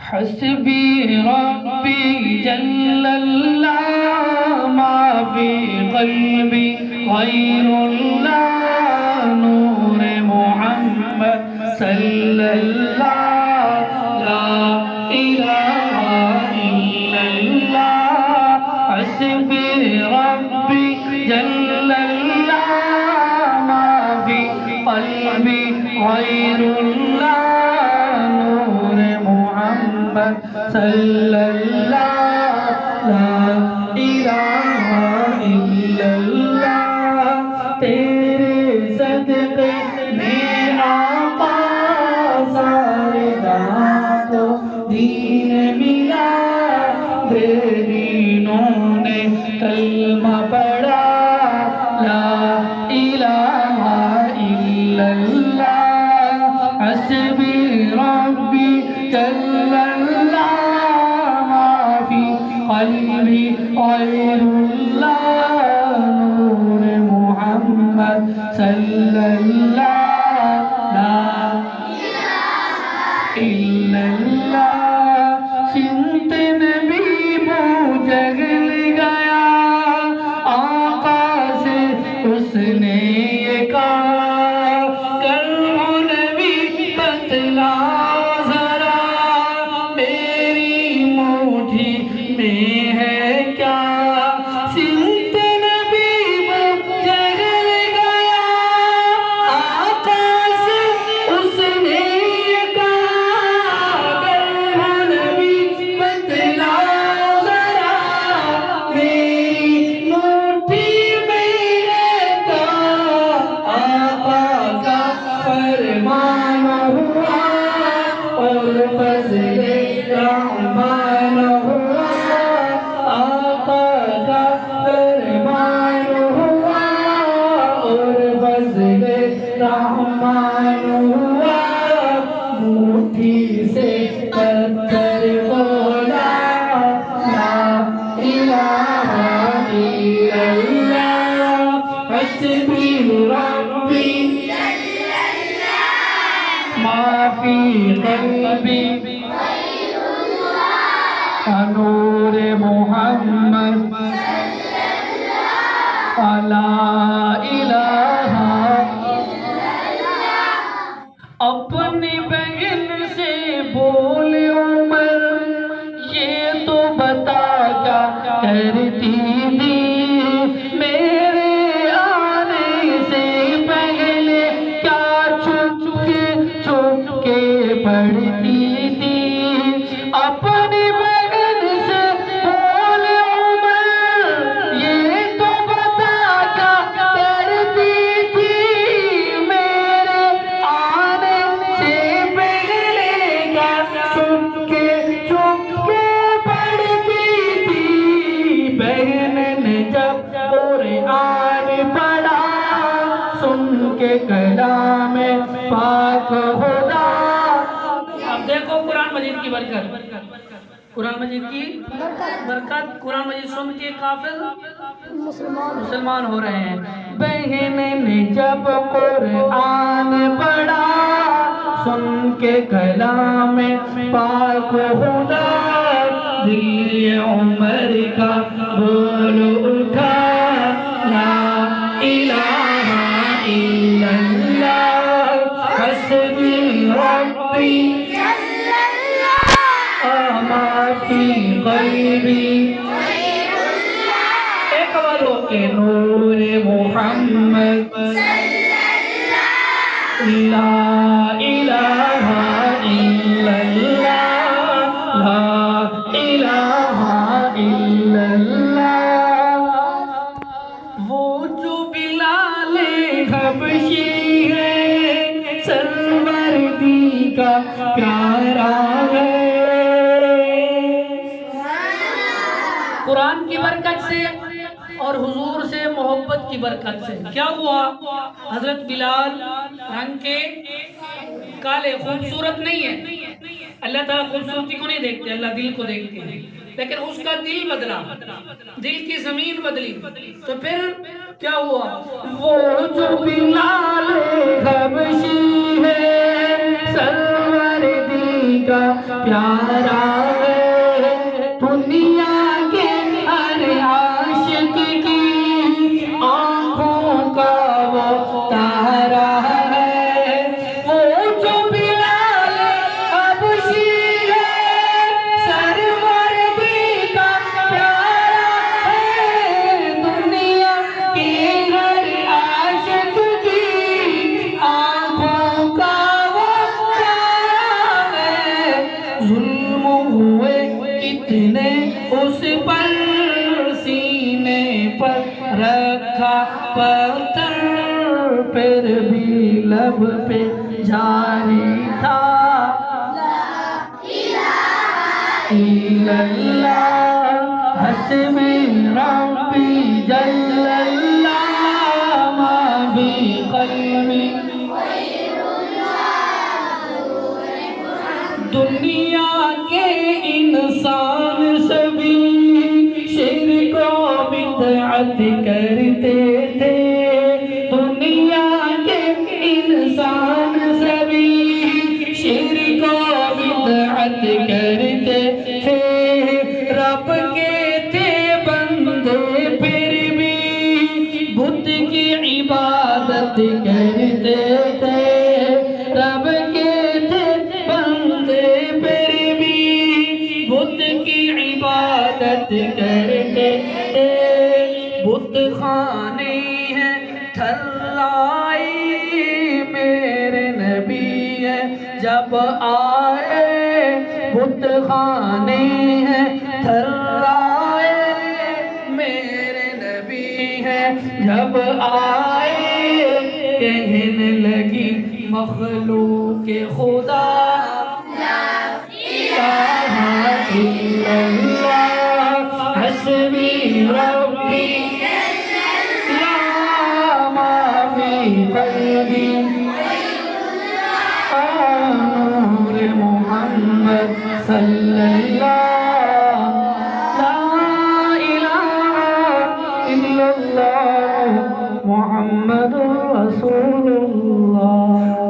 حسبي ربي جل الله ما في قلبي غير الله نور محمد صلى الله لا إله إلا الله حسبي ربي جل الله ما في قلبي غير الله نور محمد صلى الله لا إله إلا الله تیرے صدقے میں آقا سارے جہاں کو دین ملا بے دینوں نے کلمہ پڑھا لا الہ الا اللہ حسبی ربی جل اللہ ما فی قلبی غیر اللہ نور محمد صلی اللہ لا الہ الا اللہ سمت نبی بو جگل گیا آقا سے اس نے یہ کہا کرو نبی بتلا ذرا میری مٹھی میں ہے کیا سمت نبی بو جگل گیا آقا سے اس نے یہ کہا کرو نبی بتلا ذرا میری مٹھی میں ہے کیا آقا کا فرمان ہوا اور فضل رحمان ہوا آقا کا فرمان ہوا اور فضل رحمان ہوا مٹھی سے پتھر بولا لا الہ الا اللہ حسبی ربی ما فی قلبی نور محمد لا الہ اپنی بہن سے بولے عمر یہ تو بتا کیا کرتی تھی میرے آنے سے پہلے کیا چھپ کے پڑھتی تھی اپنی بہن سے بولے عمر یہ تو بتا کیا کرتی تھی میرے آنے سے پہلے کیا چھپ کے پڑھتی تھی بہن نے جب قرآن پڑھا سن کے کلام پاک خدا اب دیکھو قرآن مجید کی برکت قرآن مجید کی برکت قرآن مجید سن کے کافر مسلمان ہو رہے ہیں بہن نے جب قرآن پڑھا سن کے کلام پاک خدا دل عمر کا بول اٹھا لا الہ الا اللہ حسبی ربی ما فی قلبی ایک بار ہو کے نور محمد لا الہ الا اللہ لا الہ الا اللہ وہ جو بلال حبشی ہے سروردی کا پیارا ہے قرآن کی برکت سے اور حضور سے محبت کی برکت سے کیا ہوا حضرت بلال رنگ کے کالے خوبصورت نہیں ہے اللہ تعالیٰ خوبصورتی کو نہیں دیکھتے اللہ دل کو دیکھتے ہیں لیکن اس کا دل بدلا دل کی زمین بدلی تو پھر کیا ہوا وہ جو بلال حبشی ہے سروردی کا پیارا ہے، دنیا کے ہر عاشق کی آنکھوں کا وہ تارا ہے، وہ جو بلال حبشی ہے، سروربی کا پیارا ہے، دنیا کے ہر عاشق کی آنکھوں کا وہ تارا ہے، ظلم ہوئے کتنے اس پر، سینے پر رکھا پتھر، پھر بھی لب پہ جاری تھا الا اللہ، حسبی ربی جل اللہ، ما فی قلبی دنیا کے انسان سبھی شرک و بدعت کرتے تھے، دنیا کے انسان سبھی شرک و بدعت کرتے تھے، رب کے تھے بندے پھر بھی بت کی عبادت کرتے تھے، رب کے تھے بندے پھر بھی بت کی عبادت کرتے تھے، بت خانے ہیں تھرائی میرے نبی ہے جب آئے، بت خانے ہیں تھرائے میرے نبی ہے جب آئے، کہنے لگی مخلوق خدا لا الہ الا اللہ، حسبی ربی لا ما فی قلبی، نور محمد صلی اللہ، لا الہ الا اللہ محمد رسول اللہ۔